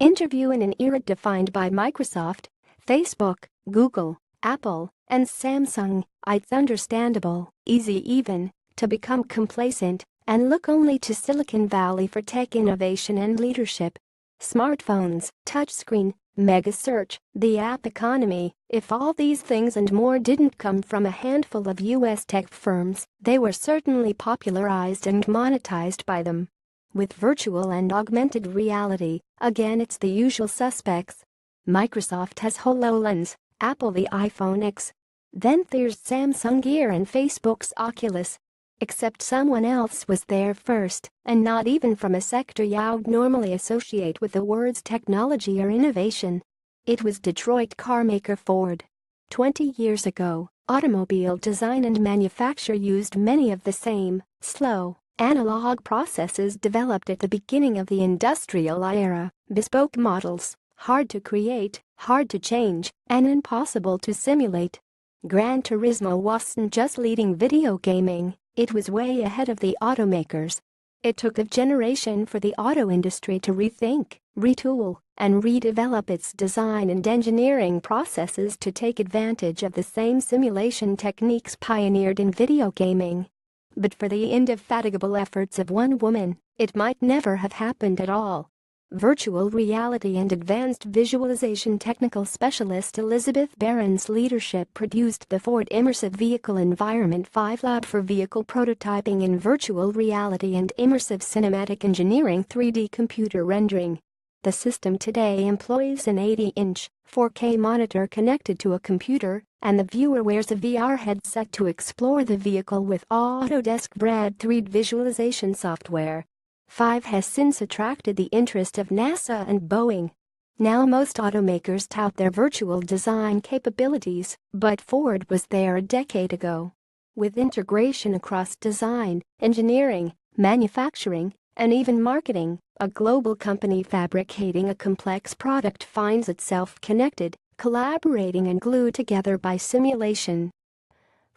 Interview in an era defined by Microsoft, Facebook, Google, Apple, and Samsung, it's understandable, easy even, to become complacent and look only to Silicon Valley for tech innovation and leadership. Smartphones, touchscreen, mega search, the app economy, if all these things and more didn't come from a handful of US tech firms, they were certainly popularized and monetized by them. With virtual and augmented reality, again it's the usual suspects. Microsoft has HoloLens, Apple the iPhone X. Then there's Samsung Gear and Facebook's Oculus. Except someone else was there first, and not even from a sector you'd normally associate with the words technology or innovation. It was Detroit carmaker Ford. 20 years ago, automobile design and manufacture used many of the same, slow, analog processes developed at the beginning of the industrial era, bespoke models, hard to create, hard to change, and impossible to simulate. Gran Turismo wasn't just leading video gaming, it was way ahead of the automakers. It took a generation for the auto industry to rethink, retool, and redevelop its design and engineering processes to take advantage of the same simulation techniques pioneered in video gaming. But for the indefatigable efforts of one woman, it might never have happened at all. Virtual reality and advanced visualization technical specialist Elizabeth Barron's leadership produced the Ford Immersive Vehicle Environment 5 Lab for vehicle prototyping in virtual reality and immersive cinematic engineering 3D computer rendering. The system today employs an 80-inch, 4K monitor connected to a computer, and the viewer wears a VR headset to explore the vehicle with Autodesk-branded 3D visualization software. 5 has since attracted the interest of NASA and Boeing. Now most automakers tout their virtual design capabilities, but Ford was there a decade ago. With integration across design, engineering, manufacturing, and even marketing, a global company fabricating a complex product finds itself connected, collaborating and glued together by simulation.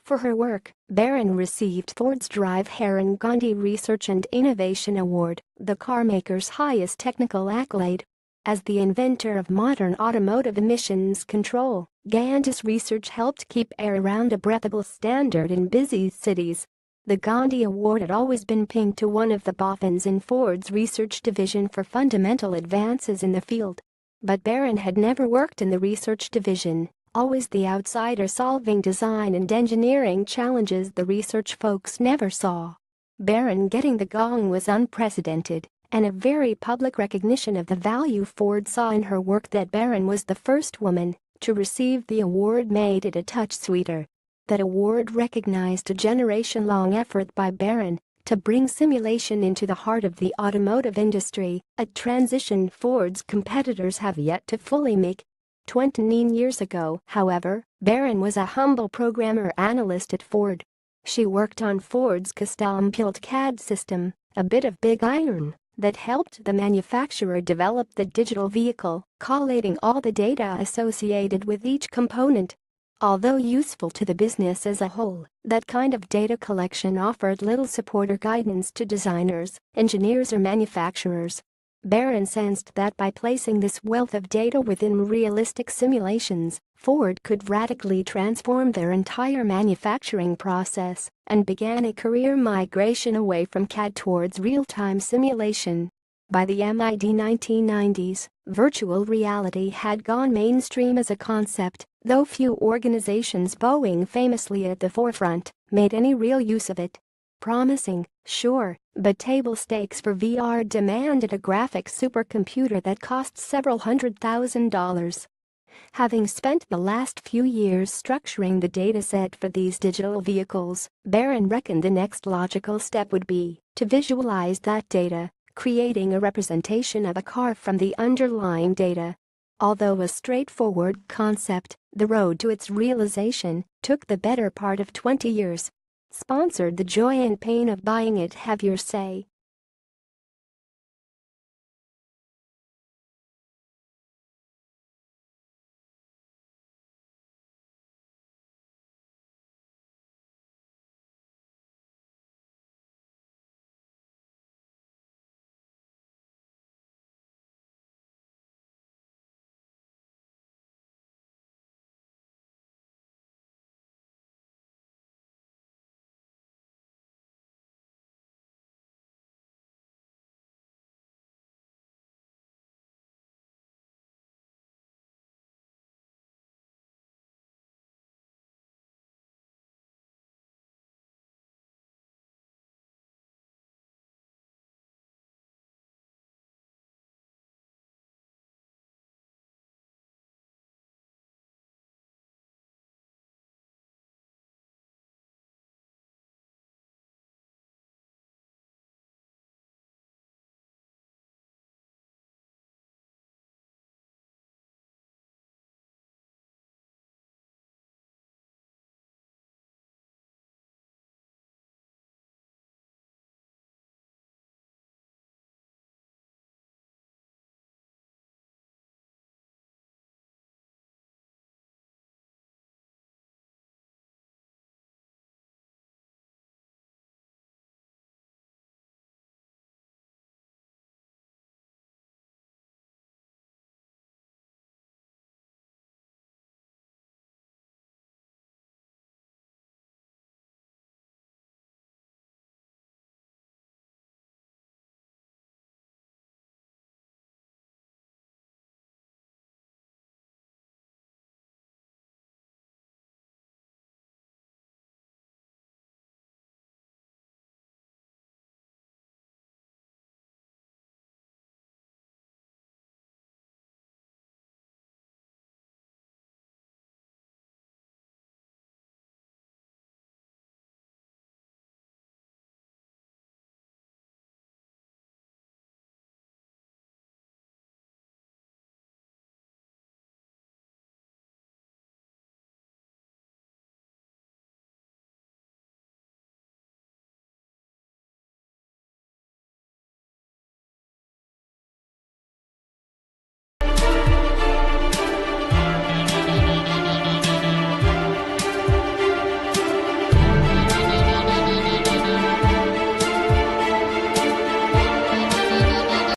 For her work, Barron received Ford's Drive Heron Gandhi Research and Innovation Award, the carmaker's highest technical accolade. As the inventor of modern automotive emissions control, Gandhi's research helped keep air around a breathable standard in busy cities. The Gandhi Award had always been pinned to one of the boffins in Ford's research division for fundamental advances in the field. But Barron had never worked in the research division. Always the outsider solving design and engineering challenges the research folks never saw. Barron getting the gong was unprecedented, and a very public recognition of the value Ford saw in her work. That Barron was the first woman to receive the award made it a touch sweeter. That award recognized a generation-long effort by Barron to bring simulation into the heart of the automotive industry, a transition Ford's competitors have yet to fully make. 29 years ago, however, Barron was a humble programmer analyst at Ford. She worked on Ford's custom-built CAD system, a bit of big iron, that helped the manufacturer develop the digital vehicle, collating all the data associated with each component. Although useful to the business as a whole, that kind of data collection offered little support or guidance to designers, engineers or manufacturers. Barron sensed that by placing this wealth of data within realistic simulations, Ford could radically transform their entire manufacturing process and began a career migration away from CAD towards real-time simulation. By the mid-1990s, virtual reality had gone mainstream as a concept, though few organizations, Boeing famously at the forefront, made any real use of it. Promising, sure, but table stakes for VR demanded a graphics supercomputer that cost several $100,000. Having spent the last few years structuring the dataset for these digital vehicles, Barron reckoned the next logical step would be to visualize that data, creating a representation of a car from the underlying data. Although a straightforward concept, the road to its realization took the better part of 20 years. Sponsored the joy and pain of buying it, have your say.